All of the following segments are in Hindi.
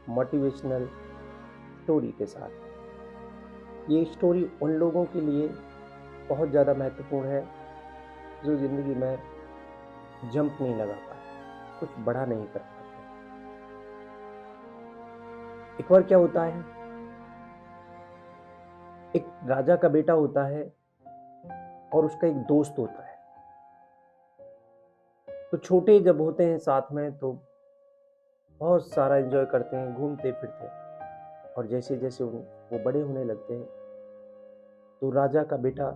मोटिवेशनल स्टोरी के साथ। ये स्टोरी उन लोगों के लिए बहुत ज़्यादा महत्वपूर्ण है जो ज़िंदगी में जंप नहीं लगा पाते, कुछ बड़ा नहीं कर पाते। एक बार क्या होता है, एक राजा का बेटा होता है और उसका एक दोस्त होता है। तो छोटे जब होते हैं साथ में तो बहुत सारा एंजॉय करते हैं, घूमते फिरते हैं। और जैसे जैसे वो बड़े होने लगते हैं तो राजा का बेटा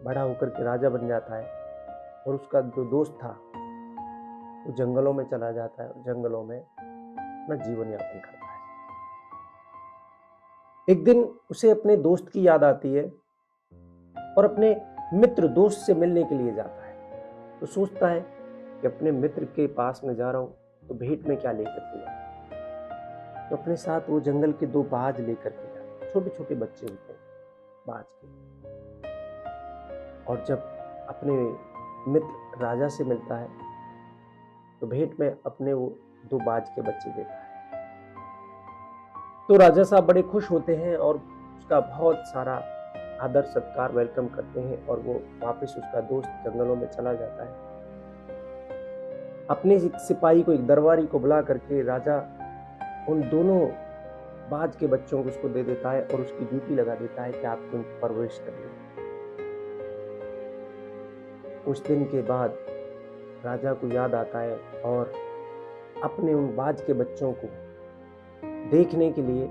बड़ा होकर के राजा बन जाता है और उसका जो दोस्त था वो जंगलों में चला जाता है और जंगलों में अपना जीवन यापन करता है। एक दिन उसे अपने दोस्त की याद आती है और अपने मित्र दोस्त से मिलने के लिए जाता है। तो सोचता है कि अपने मित्र के पास में जा रहा हूं तो भेंट में क्या लेकर के जाऊं। तो अपने साथ वो जंगल के 2 बाज लेकर के जाता है। छोटे छोटे बच्चे होते हैं बाज के। और जब अपने मित्र राजा से मिलता है तो भेंट में अपने वो 2 बाज के बच्चे देता है। तो राजा साहब बड़े खुश होते हैं और उसका बहुत सारा आदर सत्कार वेलकम करते हैं और वो वापस उसका दोस्त जंगलों में चला जाता है। अपने सिपाही को, एक दरबारी को बुला करके राजा उन दोनों बाज के बच्चों को उसको दे देता है और उसकी ड्यूटी लगा देता है कि आप उनकी परवरिश करिए। कुछ दिन के बाद राजा को याद आता है और अपने उन बाज के बच्चों को देखने के लिए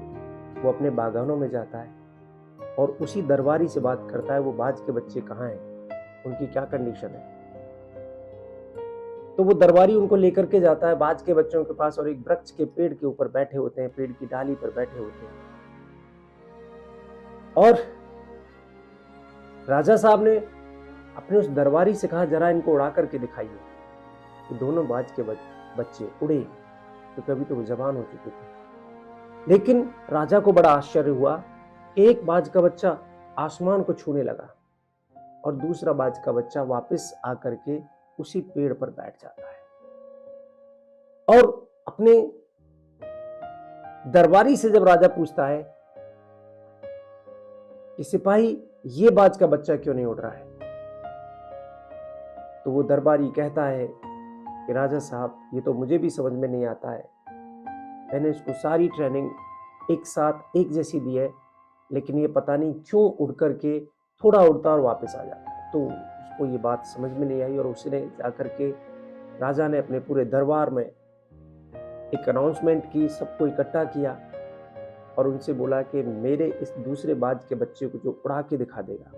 वो अपने बागानों में जाता है और उसी दरबारी से बात करता है वो बाज के बच्चे कहाँ हैं, उनकी क्या कंडीशन है। तो वो दरबारी उनको लेकर के जाता है बाज के बच्चों के पास और एक वृक्ष के पेड़ के ऊपर बैठे होते हैं, पेड़ की डाली पर बैठे होते हैं। और राजा साहब ने अपने उस दरबारी से कहा जरा इनको उड़ा करके दिखाइए। तो दोनों बाज के बच्चे उड़े, क्योंकि अभी तो वो जवान हो चुके थे। लेकिन राजा को बड़ा आश्चर्य हुआ कि एक बाज का बच्चा आसमान को छूने लगा और दूसरा बाज का बच्चा वापस आकर के उसी पेड़ पर बैठ जाता है। और अपने दरबारी से जब राजा पूछता है कि सिपाही ये बाज का बच्चा क्यों नहीं उड़ रहा है, तो वो दरबारी कहता है कि राजा साहब ये तो मुझे भी समझ में नहीं आता है, मैंने इसको सारी ट्रेनिंग एक साथ एक जैसी दी है, लेकिन ये पता नहीं क्यों उड़ करके थोड़ा उड़ता और वापस आ जाता है। तो उसको ये बात समझ में नहीं आई और उसने जाकर के राजा ने अपने पूरे दरबार में एक अनाउंसमेंट की, सबको इकट्ठा किया और उनसे बोला कि मेरे इस दूसरे बाज के बच्चे को जो उड़ा के दिखा देगा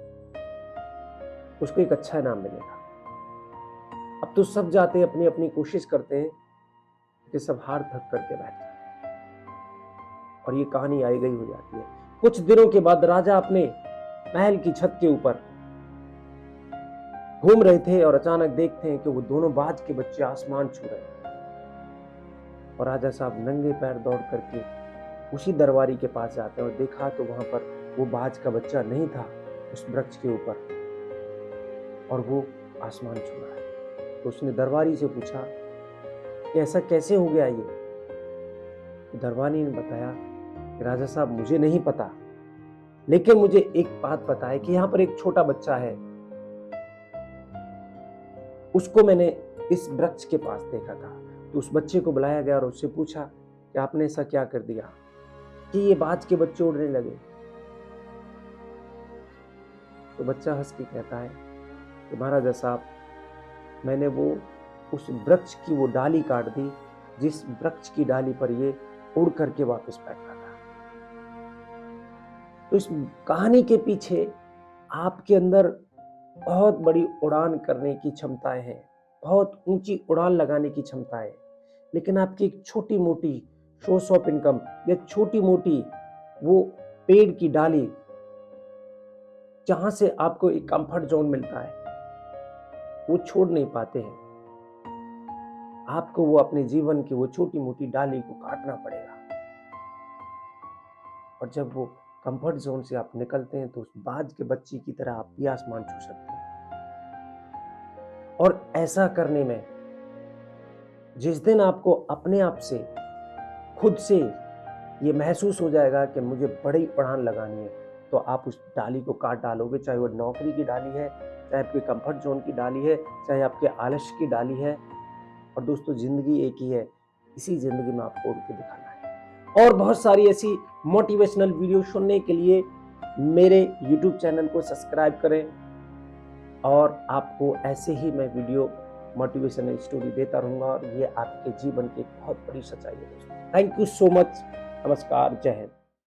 उसको एक अच्छा इनाम मिलेगा। अब तो सब जाते हैं, अपनी अपनी कोशिश करते हैं कि सब हार थक करके बैठ जाते और ये कहानी आई गई हो जाती है। कुछ दिनों के बाद राजा अपने महल की छत के ऊपर घूम रहे थे और अचानक देखते हैं कि वो दोनों बाज के बच्चे आसमान छू रहे हैं। और राजा साहब नंगे पैर दौड़ करके उसी दरबारी के पास जाते हैं और देखा तो वहां पर वो बाज का बच्चा नहीं था उस वृक्ष के ऊपर और वो आसमान छू रहा है। तो उसने दरबारी से पूछा कि ऐसा कैसे हो गया ये। तो दरबारी ने बताया कि राजा साहब मुझे नहीं पता, लेकिन मुझे एक बात पता है कि यहाँ पर एक छोटा बच्चा है, उसको मैंने इस वृक्ष के पास देखा था। तो उस बच्चे को बुलाया गया और उससे पूछा कि आपने ऐसा क्या कर दिया कि ये बाज के बच्चे उड़ने लगे। तो बच्चा हंस के कहता है कि महाराजा साहब मैंने वो उस वृक्ष की वो डाली काट दी जिस वृक्ष की डाली पर ये उड़ करके वापस बैठा था। तो इस कहानी के पीछे आपके अंदर बहुत बड़ी उड़ान करने की क्षमताएं हैं, बहुत ऊंची उड़ान लगाने की क्षमता है, लेकिन आपकी एक छोटी मोटी सोर्स ऑफ इनकम या छोटी मोटी वो पेड़ की डाली जहां से आपको एक कंफर्ट जोन मिलता है वो छोड़ नहीं पाते हैं। आपको वो अपने जीवन की वो छोटी मोटी डाली को काटना पड़ेगा और जब वो कंफर्ट जोन से आप निकलते हैं तो उस बाज के बच्चे की तरह आप भी आसमान छू सकते हैं। और ऐसा करने में जिस दिन आपको अपने आप से, खुद से ये महसूस हो जाएगा कि मुझे बड़ी उड़ान लगानी है, तो आप उस डाली को काट डालोगे, चाहे वो नौकरी की डाली है, चाहे आपके कंफर्ट जोन की डाली है, चाहे आपके आलस्य की डाली है। और दोस्तों ज़िंदगी एक ही है, इसी ज़िंदगी में आपको उड़ के दिखाना है। और बहुत सारी ऐसी मोटिवेशनल वीडियो सुनने के लिए मेरे यूट्यूब चैनल को सब्सक्राइब करें, और आपको ऐसे ही मैं वीडियो मोटिवेशनल स्टोरी देता रहूँगा, और ये आपके जीवन की एक बहुत बड़ी सच्चाई है दोस्तों। Thank you so much. नमस्कार, जय हिंद।